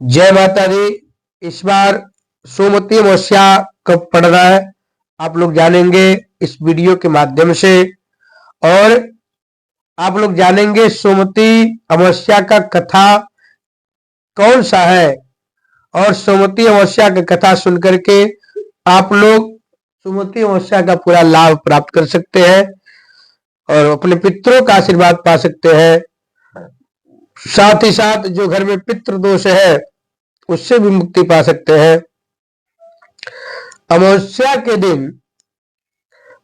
जय माता दी। इस बार सोमवती अमावस्या कब पड़ रहा है आप लोग जानेंगे इस वीडियो के माध्यम से। और आप लोग जानेंगे सोमवती अमावस्या का कथा कौन सा है, और सोमवती अमावस्या की कथा सुनकर के आप लोग सोमवती अमावस्या का पूरा लाभ प्राप्त कर सकते हैं और अपने पितरों का आशीर्वाद पा सकते हैं। साथ ही साथ जो घर में पितृ दोष है उससे भी मुक्ति पा सकते हैं। अमावस्या के दिन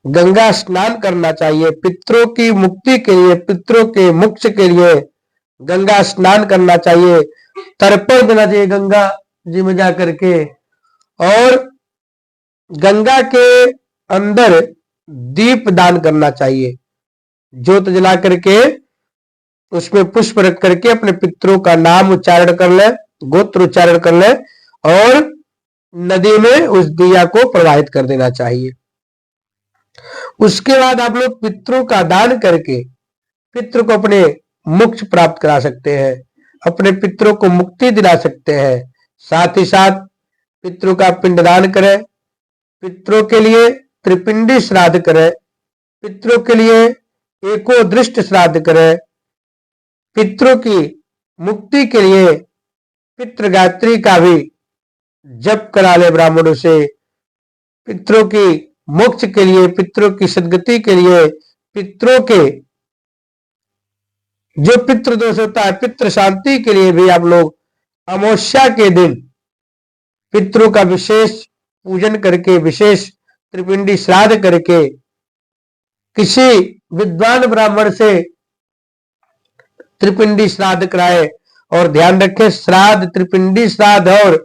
गंगा स्नान करना चाहिए। पितरों की मुक्ति के लिए, पितरों के मोक्ष के लिए गंगा स्नान करना चाहिए, तर्पण देना चाहिए गंगा जी में जा करके। और गंगा के अंदर दीप दान करना चाहिए, ज्योत जला करके उसमें पुष्प रख करके अपने पितरों का नाम उच्चारण कर ले, गोत्र उच्चारण कर ले और नदी में उस दिया को प्रवाहित कर देना चाहिए। उसके बाद आप लोग पितरों का दान करके पितृ को अपने मोक्ष प्राप्त करा सकते हैं, अपने पितरों को मुक्ति दिला सकते हैं। साथ ही साथ पितरों का पिंडदान करें, पितरों के लिए त्रिपिंडी श्राद्ध करें, पितरों के लिए एको दृष्ट श्राद्ध करें, पितरों की मुक्ति के लिए पितृगायत्री का भी जप करा ले ब्राह्मणों से, पितरों की मोक्ष के लिए, पितरों की सदगति के लिए, पितरों के जो पितृ दोष होता है पितृ शांति के लिए भी आप लोग अमावस्या के दिन पितरों का विशेष पूजन करके, विशेष त्रिपिंडी श्राद्ध करके किसी विद्वान ब्राह्मण से त्रिपिंडी श्राद्ध कराए। और ध्यान रखें, श्राद्ध, त्रिपिंडी श्राद्ध और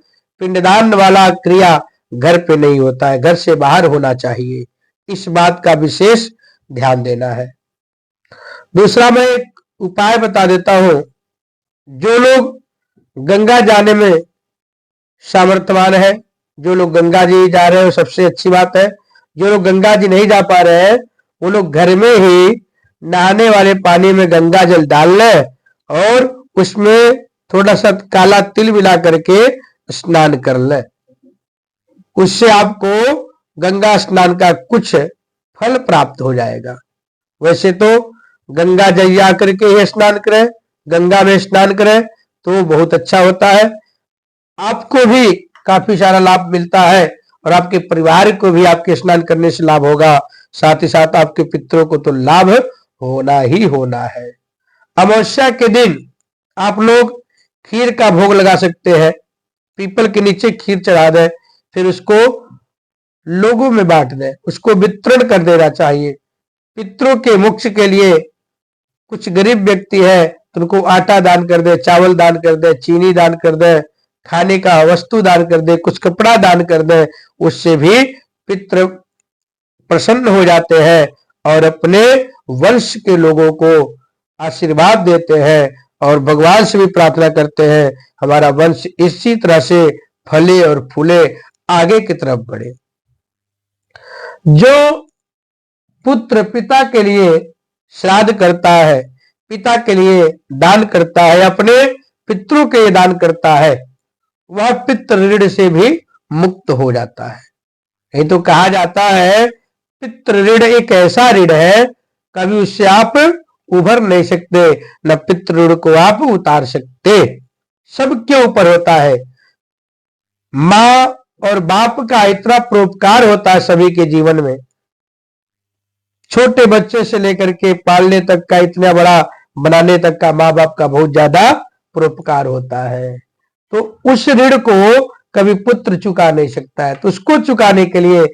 पिंडदान वाला क्रिया घर पे नहीं होता है, घर से बाहर होना चाहिए। इस बात का विशेष ध्यान देना है। दूसरा मैं एक उपाय बता देता हूं। जो लोग गंगा जाने में सामर्थ्यवान है, जो लोग गंगा जी जा रहे हैं सबसे अच्छी बात है। जो लोग गंगा जी नहीं जा पा रहे हैं वो लोग घर में ही नहाने वाले पानी में गंगा जल डाल लें और उसमें थोड़ा सा काला तिल मिला करके स्नान कर लें। उससे आपको गंगा स्नान का कुछ फल प्राप्त हो जाएगा। वैसे तो गंगा जैया करके ही स्नान करें, गंगा में स्नान करें तो बहुत अच्छा होता है, आपको भी काफी सारा लाभ मिलता है और आपके परिवार को भी आपके स्नान करने से लाभ होगा। साथ ही साथ आपके पितरों को तो लाभ होना ही होना है। अमावस्या के दिन आप लोग खीर का भोग लगा सकते हैं, पीपल के नीचे खीर चढ़ा दें, फिर उसको लोगों में बांट दें, उसको वितरण कर देना चाहिए। पितरों के मोक्ष के लिए कुछ गरीब व्यक्ति है तो उनको आटा दान कर दे, चावल दान कर दे, चीनी दान कर दे, खाने का वस्तु दान कर दे, कुछ कपड़ा दान कर दे। उससे भी पितृ प्रसन्न हो जाते हैं और अपने वंश के लोगों को आशीर्वाद देते हैं और भगवान से भी प्रार्थना करते हैं हमारा वंश इसी तरह से फले और फूले, आगे की तरफ बढ़े। जो पुत्र पिता के लिए श्राद्ध करता है, पिता के लिए दान करता है, अपने पितरों के लिए दान करता है, वह पितृ ऋण से भी मुक्त हो जाता है। ये तो कहा जाता है पितृ ऋण एक ऐसा ऋण है कभी उससे आप उभर नहीं सकते, न पितृ ऋण को आप उतार सकते। सबके ऊपर होता है। माँ और बाप का इतना परोपकार होता है सभी के जीवन में, छोटे बच्चे से लेकर के पालने तक का, इतना बड़ा बनाने तक का माँ बाप का बहुत ज्यादा परोपकार होता है। तो उस ऋण को कभी पुत्र चुका नहीं सकता है, तो उसको चुकाने के लिए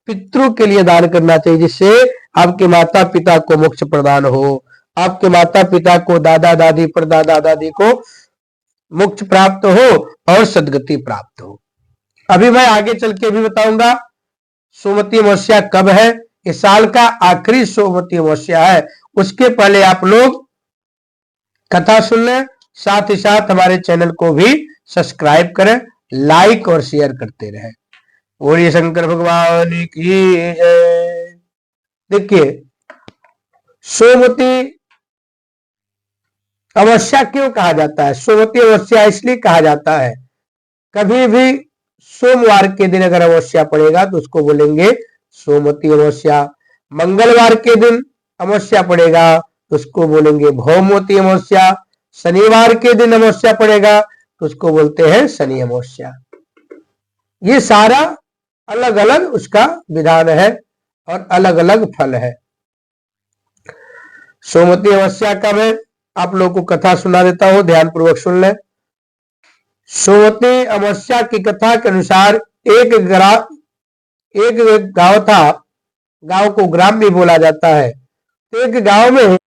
पितरों के लिए दान करना चाहिए, जिससे आपके माता पिता को मोक्ष प्रदान हो, आपके माता पिता को, दादा दादी परदादा दादी को मोक्ष प्राप्त हो और सदगति प्राप्त हो। अभी मैं आगे चल के भी बताऊंगा सोमवती अमावस्या कब है। इस साल का आखिरी सोमवती अमावस्या है। उसके पहले आप लोग कथा सुन लें, साथ ही साथ हमारे चैनल को भी सब्सक्राइब करें, लाइक और शेयर करते रहें। बोलिए शंकर भगवान की जय। देखिए, सोमवती अमावस्या क्यों कहा जाता है? सोमवती अमावस्या इसलिए कहा जाता है कभी भी सोमवार के दिन अगर अमावस्या पड़ेगा तो उसको बोलेंगे सोमवती अमावस्या। मंगलवार के दिन अमावस्या पड़ेगा तो उसको बोलेंगे भौमवती अमावस्या। शनिवार के दिन अमावस्या पड़ेगा तो उसको बोलते हैं शनि अमावस्या। ये सारा अलग अलग उसका विधान है और अलग अलग फल है। सोमवती अमावस्या का मैं आप लोगों को कथा सुना देता हूं, ध्यान पूर्वक सुन लें। सोमवती अमावस्या की कथा के अनुसार एक गांव था, गांव को ग्राम भी बोला जाता है। तो एक गांव में